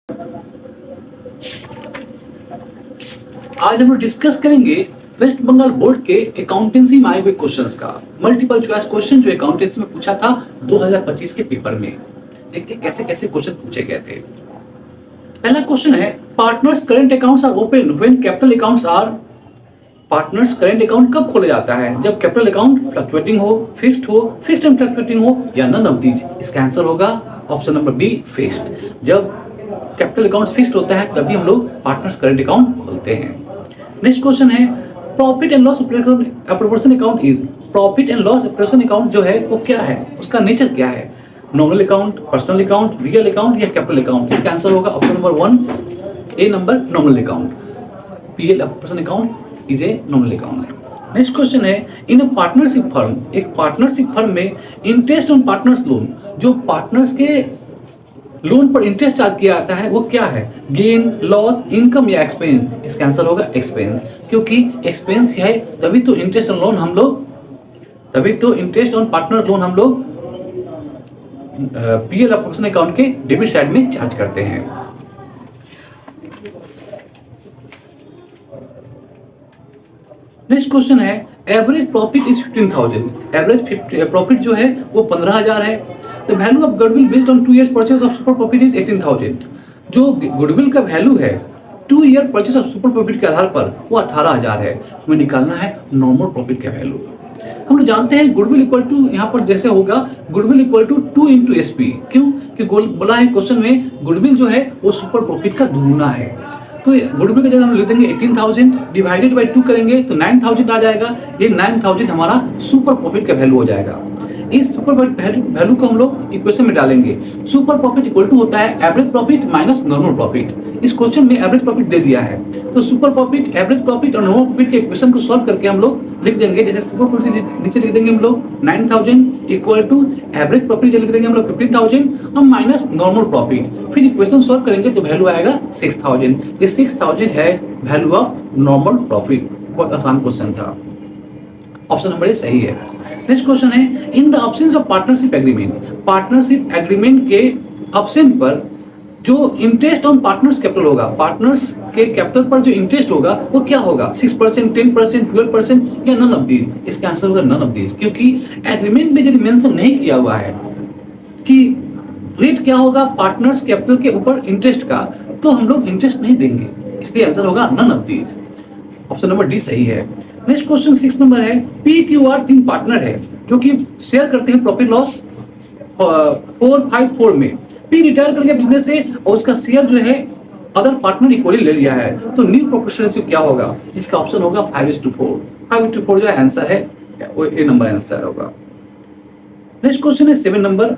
आज हम लोग डिस्कस करेंगे वेस्ट बंगाल बोर्ड के अकाउंटेंसी में आए हुए क्वेश्चंस का। मल्टीपल चॉइस क्वेश्चन जो अकाउंटेंसी में पूछा था 2025 के पेपर में। देखते हैं कैसे कैसे क्वेश्चन पूछे गए थे। पहला क्वेश्चन है, partners current accounts are open when capital accounts are. Partners current account कब खोला जाता है? जब कैपिटल अकाउंट फ्लक्चुएटिंग हो, फिक्स्ड एंड फ्लक्चुएटिंग हो, या नन ऑफ दीज। इसका आंसर होगा ऑप्शन नंबर बी, फिक्स्ड। जब कैपिटल अकाउंट फिक्स्ड होता है तभी हम लोग पार्टनर्स करंट अकाउंट खोलते हैं। नेक्स्ट क्वेश्चन है, profit and loss proportion account is. Profit and loss proportion account जो है वो क्या है, उसका नेचर क्या है? Nominal account, personal account, real account या कैपिटल अकाउंट? इसका आंसर होगा option number 1 A number, nominal account. PL person account is a nominal account. Next question है, इन अ पार्टनरशिप फर्म, एक पार्टनरशिप फर्म में इंटरेस्ट ऑन पार्टनर्स लोन, जो partners के loan पर interest charge किया जाता है वो क्या है? गेन, लॉस, इनकम या एक्सपेंस? इसका आंसर होगा एक्सपेंस, क्योंकि एक्सपेंस है तभी तो इंटरेस्ट ऑन लोन हम लोग, तभी तो इंटरेस्ट ऑन पार्टनर लोन हम लोग पीएल पर्सन अकाउंट के डेबिट साइड में चार्ज करते हैं। नेक्स्ट क्वेश्चन है, average profit is 15,000। Average profit जो है वो 15,000 है। The value of goodwill based on 2 years purchase of super profit is 18,000। जो गुडविल का वैल्यू है 2 year purchase of super profit के आधार पर वो 18,000 है। हमें निकालना है नॉर्मल प्रॉफिट का वैल्यू। हम लोग जानते हैं गुडविल इक्वल टू, यहाँ पर जैसे होगा goodwill equal to 2 into SP। क्यों? कि बोला है क्वेश्चन में गुडविल जो है वो सुपर प्रॉफिट का दुगुना है। तो गुडविल का जगह हम लिख देंगे 18,000 डिवाइडेड बाई 2 करेंगे तो 9,000 आ जाएगा। ये 9,000 हमारा सुपर प्रॉफिट का वैल्यू हो जाएगा। इस सुपर वैल्यू को हम लोग इक्वेशन में डालेंगे। सुपर प्रॉफिट इक्वल टू होता है average profit minus normal profit. इस क्वेश्चन में एवरेज प्रॉफिट दे दिया है, तो सुपर प्रॉफिट, एवरेज प्रॉफिट और नॉर्मल प्रॉफिट के इक्वेशन को सॉल्व करके हम लोग लिख देंगे। जैसे सुपर प्रॉफिट नीचे लिख देंगे हम लोग 9,000 इक्वल टू एवरेज प्रॉफिट लिख देंगे हम लोग 15,000 और माइनस नॉर्मल प्रॉफिट। फिर इक्वेशन सॉल्व करेंगे तो वैल्यू आएगा 6,000। ये 6,000 है वैल्यू ऑफ नॉर्मल प्रॉफिट। बहुत आसान क्वेश्चन था, ऑप्शन नंबर ए सही है। नेक्स्ट क्वेश्चन है, in the absence of partnership agreement, partnership agreement के अब्सेंट पर जो इंटरेस्ट ऑन पार्टनर्स कैपिटल होगा, पार्टनर्स के कैपिटल पर जो इंटरेस्ट होगा वो क्या होगा? 6%, 10%, 12% या नन ऑफ दीज? इसका आंसर होगा नन ऑफ दीज, क्योंकि एग्रीमेंट में यदि मेंशन नहीं किया हुआ है कि रेट क्या होगा पार्टनर्स कैपिटल के ऊपर इंटरेस्ट का, तो हम लोग इंटरेस्ट नहीं देंगे। इसलिए आंसर होगा none of these. Option number D सही है। नेक्स्ट क्वेश्चन 6 नंबर है, PQR 3 पार्टनर है जो कि शेयर करते हैं प्रॉफिट लॉस 4-5-4 में। पी रिटायर कर गया बिजनेस से और उसका शेयर जो है अदर पार्टनर इक्वली ले लिया है, तो न्यू प्रोपोर्शनशिप क्या होगा? इसका ऑप्शन होगा 5:4। 5:4 जो आंसर है वो ए नंबर आंसर होगा। नेक्स्ट क्वेश्चन है 7 number,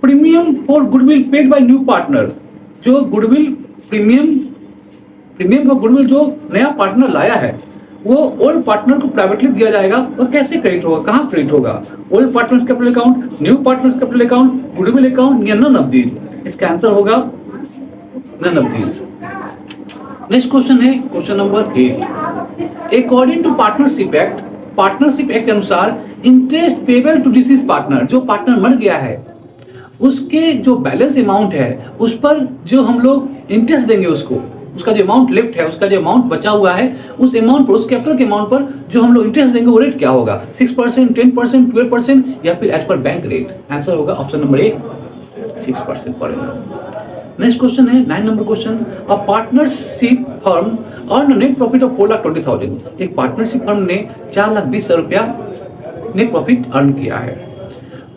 premium for goodwill paid by new partner. जो गुडविल प्रीमियम फॉर गुडविल जो नया पार्टनर लाया है वो ओल्ड पार्टनर को प्राइवेटली दिया जाएगा। और कैसे क्रेडिट होगा, कहाँ क्रेडिट होगा? Old partners capital account, new partners capital account, goodwill account या नन ऑफ दीज? इसका आंसर होगा none of these. Next question है question number 8, according to partnership act के अनुसार interest payable to deceased partner, जो partner मर गया है उसके जो बैलेंस अमाउंट है उस पर जो हम लोग इंटरेस्ट देंगे उसको, उसका जो अमाउंट लेफ्ट है, उसका जो अमाउंट बचा हुआ है उस अमाउंट पर, उस कैपिटल के अमाउंट पर जो हम लोग इंटरेस्ट देंगे वो रेट क्या होगा? 6%, 10%, 12% या फिर as per bank rate? Answer होगा ऑप्शन नंबर ए 6% पड़ेगा। नेक्स्ट क्वेश्चन है 9 number question, a partnership firm earn net profit of 4,20,000। एक पार्टनरशिप फर्म ने 4,20,000 रुपया नेट प्रॉफिट अर्न किया है।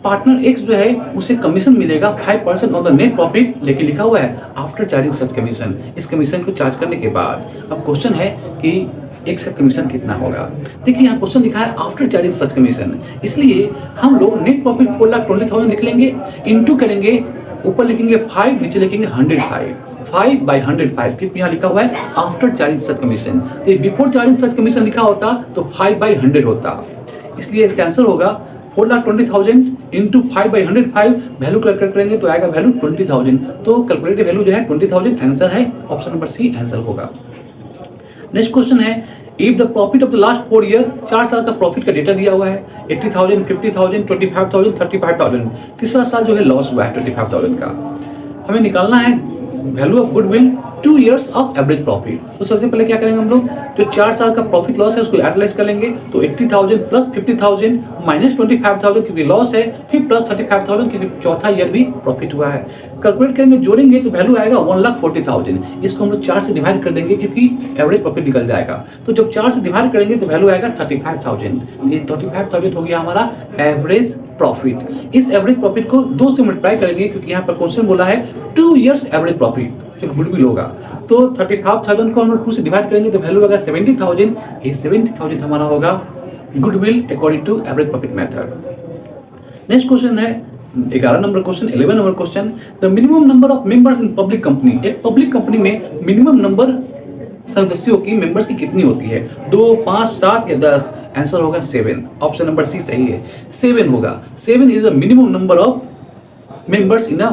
पार्टनर एक्स जो है उसे कमीशन मिलेगा 5% ऑन द नेट प्रॉफिट, लेकिन लिखा हुआ है आफ्टर चार्जिंग सच कमीशन। इस कमीशन को चार्ज करने के बाद अब क्वेश्चन है कि एक्स का कमीशन कितना होगा। देखिए यहाँ क्वेश्चन लिखा है आफ्टर चार्जिंग सच कमीशन, इसलिए हम लोग नेट प्रॉफिट 4,20,000 लिख लेंगे, इंटू करेंगे, ऊपर लिखेंगे 5, नीचे लिखेंगे 105, 5/105, क्योंकि यहाँ लिखा हुआ है आफ्टर चार्जिंग सच कमीशन। तो बिफोर चार्जिंग सच कमीशन लिखा होता तो 5/100 होता, इसलिए इसका आंसर होगा 4,20,000 इंटू 5/105। वैल्यू कैलकुलेट करेंगे तो आएगा वैल्यू 20,000। तो कैलकुलेटेड वैल्यू जो है 20,000 आंसर है, ऑप्शन नंबर सी आंसर होगा। नेक्स्ट क्वेश्चन है, if the profit of the last 4 year, 4 साल का प्रॉफिट का डेटा दिया हुआ है 80,000, 50,000, 25,000, 35,000। तीसरा साल जो है लॉस हुआ है 25,000 का। हमें निकालना है value of goodwill 2 years of average profit. तो सबसे पहले क्या करेंगे हम लोग, जो 4 साल का प्रॉफिट लॉस है उसको एनालाइज कर लेंगे। तो 80,000 प्लस 50,000 माइनस 25,000 क्योंकि लॉस है, फिर प्लस 35,000 क्योंकि चौथा ईयर भी प्रॉफिट हुआ है। कैलकुलेट करेंगे, जोड़ेंगे तो वैल्यू आएगा 1,40,000। इसको हम लोग 4 से डिवाइड कर देंगे क्योंकि एवरेज प्रॉफिट निकल जाएगा। तो जब 4 से डिवाइड करेंगे तो वैल्यू आएगा 35,000। ये 35,000 हो गया हमारा एवरेज प्रॉफिट। इस एवरेज प्रॉफिट को 2 से मल्टीप्लाई करेंगे क्योंकि यहाँ पर क्वेश्चन बोला है 2 years एवरेज प्रॉफिट जो गुडविल होगा। तो 35,000 को हम लोग 2 से डिवाइड करेंगे तो वैल्यू होगा 70,000। ये 70,000 हमारा होगा goodwill according to average profit method. Next question है 11 number question, 11 number question, the minimum number of members in public company. एक पब्लिक कंपनी में मिनिमम नंबर सदस्यों की, मेंबर्स की कितनी होती है? 2, 5, 7 या 10? आंसर होगा 7। ऑप्शन नंबर सी सही है, 7 होगा। 7 is the minimum number of members in a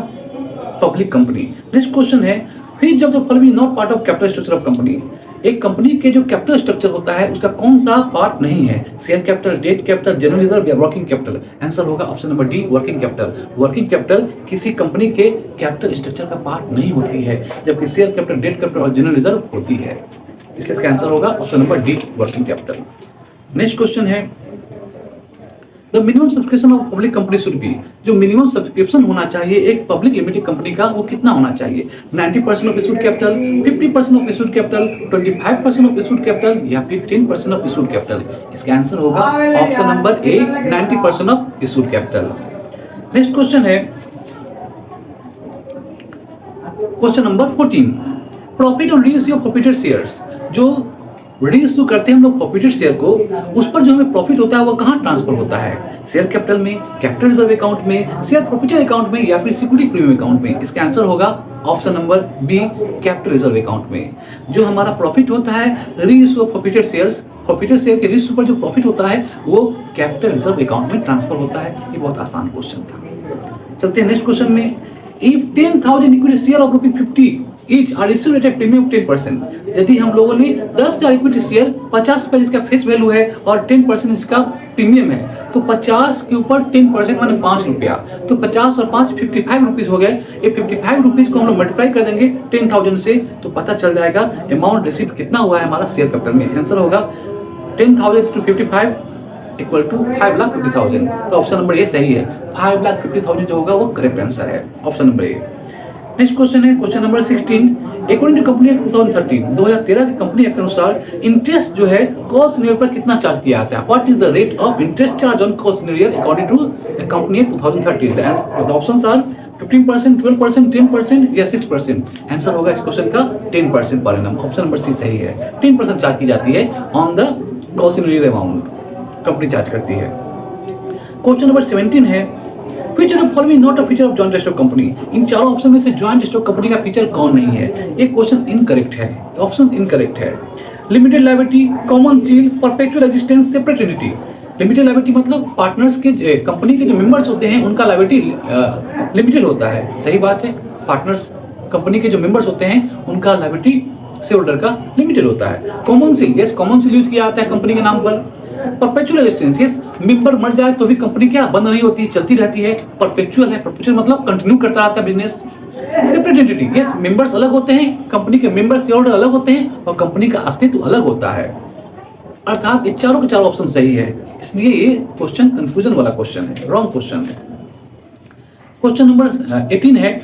public company. Next question है, फिर जब the following not part of capital structure of company. एक कंपनी के जो कैपिटल स्ट्रक्चर होता है उसका कौन सा पार्ट नहीं है? Share capital, debt capital, general reserve या वर्किंग कैपिटल? आंसर होगा option number D, working capital. Working capital किसी कंपनी के कैपिटल स्ट्रक्चर का पार्ट नहीं होती है, जबकि शेयर कैपिटल, डेट कैपिटल और जनरल रिजर्व होती है। इसलिए इसका आंसर होगा option number D, working capital. Next question है, the minimum subscription of public company should be. जो मिनिमम सब्सक्रिप्शन होना चाहिए एक पब्लिक लिमिटेड कंपनी का वो कितना होना चाहिए? 90% of issued capital, 50% of issued capital, 25% of issued capital या फिर 10% ऑफ इशूड कैपिटल? इसका आंसर होगा option number A, 90% of issued capital. Next question है question number 14, profit on reissue of forfeited shares. जो रीइश्यू करते हैं हम लोग प्रॉफिटेड शेयर को, उस पर जो हमें प्रॉफिट होता है वो कहाँ ट्रांसफर होता है? शेयर कैपिटल में, कैपिटल रिजर्व अकाउंट में, शेयर प्रॉफिटेड अकाउंट में या फिर सिक्योरिटी प्रीमियम अकाउंट में? इसका आंसर होगा option number B, capital reserve account में। जो हमारा प्रॉफिट होता है reissue of forfeited shares, forfeited share के रीइश्यू पर जो प्रॉफिट होता है वो कैपिटल रिजर्व अकाउंट में ट्रांसफर होता है। ये बहुत आसान क्वेश्चन था। चलते हैं नेक्स्ट क्वेश्चन में, if 10,000 equity share of ₹50 each are issued at a premium of 10%। यदि हम लोगों ने 10,000 इक्विटी शेयर, 50 रुपए इसका फेस वैल्यू है और 10% इसका प्रीमियम है, तो 50 के ऊपर 10% माने 5 रुपया, तो 50 और 5 55 रुपीज हो गए। ये 55 रुपीज को हम लोग मल्टीप्लाई कर देंगे 10,000 से तो पता चल जाएगा अमाउंट रिसीव कितना हुआ है हमारा शेयर कैपिटल में। आंसर होगा 10,000 to 55 इक्वल टू 5,50,000। तो ऑप्शन नंबर ए सही है, 5,50,000 जो होगा वो करेक्ट आंसर है, option number A. Next question है question number 16, according to company act 2013 की कंपनी एक्ट के अनुसार इंटरेस्ट जो है कॉल सिनेरियो पर कितना चार्ज किया जाता है? What is the rate of interest charge on call scenario according to the company act 2013? The options are 15%, 12%, 10% या 6%? आंसर होगा इस क्वेश्चन का 10% पर एनम। ऑप्शन नंबर सी सही है, 10% चार्ज की जाती है on the call scenario amount, company charge करती है। क्वेश्चन नंबर 17 है, Which of the following is not a feature of joint stock company? इन चारों ऑप्शन में से जॉइंट स्टॉक कंपनी का फीचर कौन नहीं है? ये क्वेश्चन इनकरेक्ट है, ऑप्शन इनकरेक्ट है। Limited liability, common seal, perpetual existence, separate entity. Limited liability मतलब पार्टनर्स के, कंपनी के जो मेंबर्स होते हैं उनका लायबिलिटी लिमिटेड होता है, सही बात है। पार्टनर्स कंपनी के जो मेंबर्स होते हैं उनका लायबिलिटी शेयर होल्डर का लिमिटेड होता है। Common seal, yes common seal use किया जाता है कंपनी के नाम पर। परपेचुअल एग्जिस्टेंस, यस मेंबर मर जाए तो भी कंपनी क्या बंद नहीं होती, चलती रहती है, परपेचुअल है। परपेचुअल मतलब कंटिन्यू करता रहता है business. Separate entity, yes members अलग होते हैं, कंपनी के मेंबर्स शेयर होल्डर अलग होते हैं और कंपनी का अस्तित्व अलग होता है। अर्थात ये चारों के चारों ऑप्शन सही है, इसलिए ये क्वेश्चन कंफ्यूजन वाला क्वेश्चन है, रॉन्ग क्वेश्चन है। क्वेश्चन नंबर 18 है,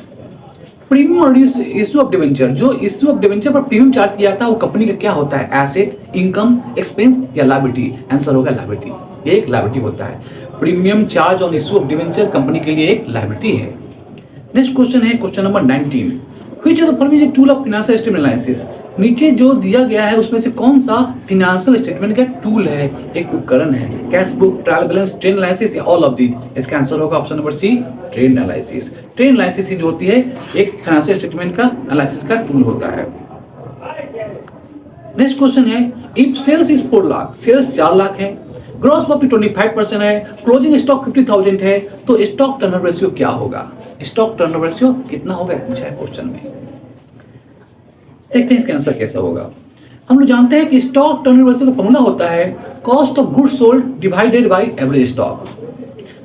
प्रीमियम और इश्यू ऑफ डिवेंचर। जो इश्यू ऑफ डिवेंचर पर प्रीमियम चार्ज किया जाता है वो कंपनी का क्या होता है? एसेट, इनकम, एक्सपेंस या लायबिलिटी? आंसर होगा लायबिलिटी, ये एक लायबिलिटी होता है। Premium charge on issue of debenture company के लिए एक लायबिलिटी है। नेक्स्ट क्वेश्चन है question number 19, which of the following is tool of financial statement analysis. नीचे जो दिया गया है उसमें से कौन सा फाइनेंशियल स्टेटमेंट का टूल है, एक उपकरण है? Cash book, trial balance, trend analysis या ऑल ऑफ दीज? इसका आंसर होगा option number C, trend analysis. Trend analysis जो होती है एक फाइनेंशियल स्टेटमेंट का एनालिसिस का टूल होता है। नेक्स्ट क्वेश्चन है, if sales is 4 lakh, sales 4 lakh है, ग्रॉस प्रॉफिट 25% है, क्लोजिंग स्टॉक 50,000 है, तो स्टॉक टर्नओवर रेशियो क्या होगा? स्टॉक टर्नओवर रेशियो कितना होगा पूछा है क्वेश्चन में। देखते हैं इसका आंसर कैसा होगा। हम लोग जानते हैं कि स्टॉक टर्नओवर रेशियो का फॉर्मूला होता है cost of goods sold divided by average stock.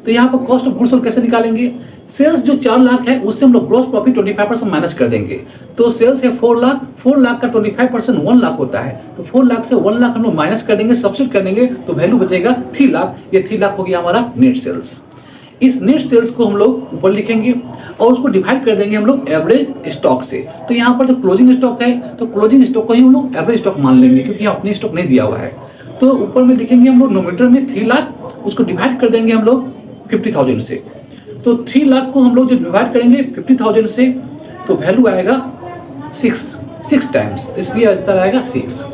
तो यहाँ पर कॉस्ट ऑफ गुड्स सोल्ड कैसे निकालेंगे? सेल्स जो 4 लाख है उससे हम लोग ग्रॉस प्रॉफिट 25% माइनस कर देंगे। तो सेल्स है 4 लाख, 4 लाख का 25% 1 लाख होता है। तो 4 लाख से 1 लाख हम लोग माइनस कर देंगे, सब्सिट्यूट कर देंगे, तो वैल्यू बचेगा 3 लाख। ये 3 लाख हो गया हमारा नेट सेल्स। इस नेट सेल्स को हम लोग ऊपर लिखेंगे और उसको डिवाइड कर देंगे हम लोग एवरेज स्टॉक से। तो यहाँ पर जो क्लोजिंग स्टॉक है तो क्लोजिंग स्टॉक को ही हम लोग एवरेज स्टॉक मान लेंगे, क्योंकि यहाँ अपनी स्टॉक नहीं दिया हुआ है। तो ऊपर में लिखेंगे हम लोग नोमीटर में 3 लाख, उसको डिवाइड कर देंगे हम लोग 50,000 से। तो 3 लाख को हम लोग जब डिवाइड करेंगे 50,000 से तो वैल्यू आएगा 6 टाइम्स, इसलिए आंसर आएगा 6।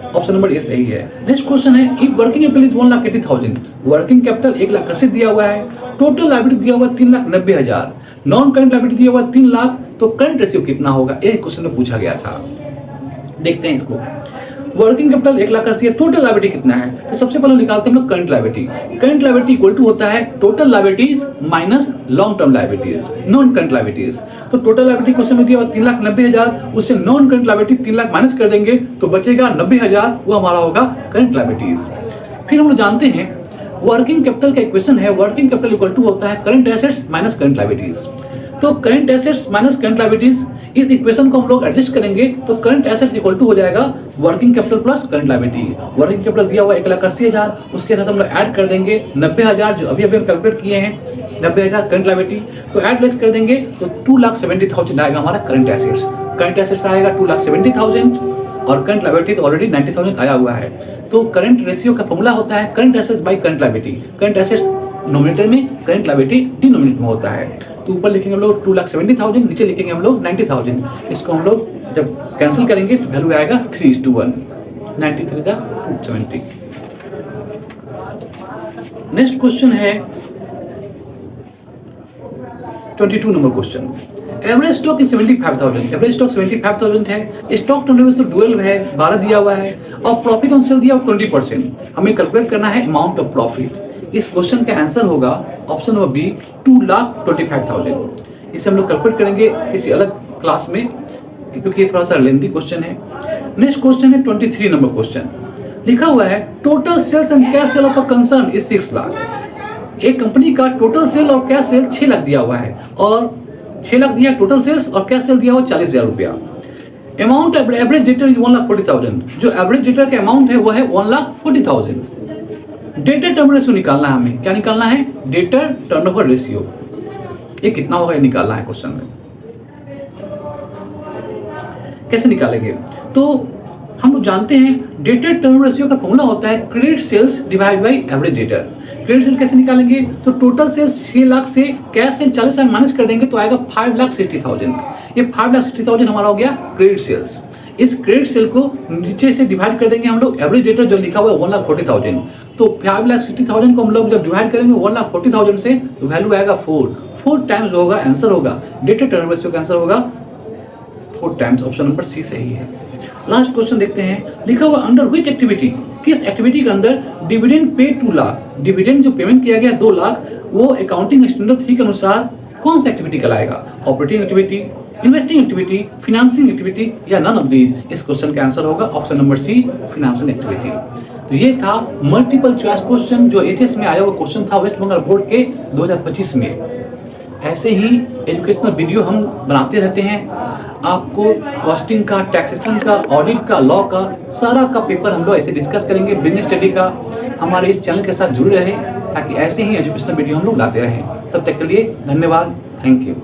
ऑप्शन नंबर ए सही है। नेक्स्ट क्वेश्चन है, if working capital is 1,80,000, working capital 1,80,000 दिया हुआ है, टोटल लायबिलिटी दिया हुआ 3,90,000, नॉन करंट लायबिलिटी दिया हुआ 3 लाख, तो करंट रेशियो कितना होगा? ये क्वेश्चन में पूछा गया था। देखते हैं इसको। वर्किंग कैपिटल 1,80,000 है, टोटल लायबिलिटी कितना है? तो सबसे पहले निकालते हैं हम लोग current liability. Current liability equal to होता है total liabilities minus long term liabilities, non current liabilities. तो टोटल लायबिलिटी क्वेश्चन में दिया हुआ 3,90,000, उससे non current liability 3 lakh minus कर देंगे तो बचेगा 90,000, वो हमारा होगा करंट लायबिलिटीज। फिर हम लोग जानते हैं वर्किंग कैपिटल का इक्वेशन है, वर्किंग कैपिटल इक्वल टू होता है current assets minus current liabilities. तो current assets minus current liabilities, इस इक्वेशन को हम लोग एडजस्ट करेंगे तो करंट एसेट्स इक्वल टू हो जाएगा working capital plus current liability. Working capital दिया हुआ 1,80,000, उसके साथ हम लोग ऐड कर देंगे 90,000 जो अभी हम कैलकुलेट किए हैं, 90,000 करंट लायबिलिटी, तो ऐड लेस कर देंगे तो 2,70,000 आएगा हमारा करंट एसेट्स। करंट एसेट्स आएगा 2,70,000 और करंट लायबिलिटी तो ऑलरेडी 90,000 आया हुआ है। तो करंट रेशियो का फॉर्मूला होता है current assets by current liability. Current assets nominator में, करंट लायबिलिटी डिनोमिनेटर में होता है। तो ऊपर लिखेंगे हम लोग 2,70,000, नीचे लिखेंगे हम लोग 90,000। इसको हम लोग जब कैंसिल करेंगे तो वैल्यू आएगा 3:1, 93 का 270। नेक्स्ट क्वेश्चन है 22 number question. Average stock is 75,000, average stock 75,000 है, स्टॉक टर्नओवर 12 है, 12 दिया हुआ है और प्रॉफिट ऑन सेल दिया हुआ 20%। हमें कैलकुलेट करना है अमाउंट ऑफ प्रॉफिट। इस क्वेश्चन का आंसर होगा ऑप्शन नंबर बी 2,25,000। इसे हम लोग कैलकुलेट करेंगे किसी अलग क्लास में, क्योंकि ये थोड़ा सा लेंथी क्वेश्चन है। नेक्स्ट क्वेश्चन है 23 नंबर क्वेश्चन। लिखा हुआ है total sales and cash sale of a concern is 6 lakh. एक कंपनी का टोटल सेल और कैश सेल 6 लाख दिया हुआ है और 6 लाख दिया टोटल सेल्स और कैश सेल दिया हुआ 40,000 रुपया। अमाउंट एवरेज डेटर इज 1,40,000, जो एवरेज डेटर का अमाउंट है वो है 1,40,000। डेटर टर्न रेशियो निकालना है हमें। क्या निकालना है? Debtor turnover ratio. ये कितना होगा ये निकालना है क्वेश्चन में। कैसे निकालेंगे? तो हम लोग जानते हैं डेटर टर्नओवर रेशियो का फॉर्मूला होता है credit sales divide by average debtor. Credit sale कैसे निकालेंगे? तो टोटल सेल्स 6 लाख से कैश सेल 40,000 माइनस कर देंगे तो आएगा 5,60,000। ये 5,60,000 हमारा हो गया क्रेडिट सेल्स। इस क्रेडिट सेल को नीचे से डिवाइड कर देंगे हम लोग एवरेज डेटर जो लिखा हुआ है 1,40,000। तो 5,60,000 को हम लोग जब डिवाइड करेंगे 1,40,000 से तो वैल्यू आएगा 4 टाइम्स होगा, आंसर होगा डेटर टर्नओवर रेशियो का आंसर होगा 4 टाइम्स। ऑप्शन नंबर सी सही है। लास्ट क्वेश्चन देखते हैं। लिखा हुआ अंडर व्हिच एक्टिविटी, किस एक्टिविटी के अंदर डिविडेंड पे 2 लाख, डिविडेंड जो पेमेंट किया गया 2 लाख, वो अकाउंटिंग स्टैंडर्ड 3 के अनुसार कौन सा एक्टिविटी कहलाएगा? Operating activity, investing activity, financing activity या नन ऑफ दीज? इस क्वेश्चन का आंसर होगा option number C financial activity. तो ये था मल्टीपल चॉइस क्वेश्चन जो एचएस में आया हुआ क्वेश्चन था वेस्ट बंगाल बोर्ड के 2025 में। ऐसे ही एजुकेशनल वीडियो हम बनाते रहते हैं। आपको कॉस्टिंग का, टैक्सेशन का, ऑडिट का, लॉ का, सारा का पेपर हम लोग ऐसे डिस्कस करेंगे। बिजनेस स्टडी का हमारे इस चैनल के साथ जुड़े रहे ताकि ऐसे ही एजुकेशनल वीडियो हम लोग लाते रहें। तब तक के लिए धन्यवाद, थैंक यू।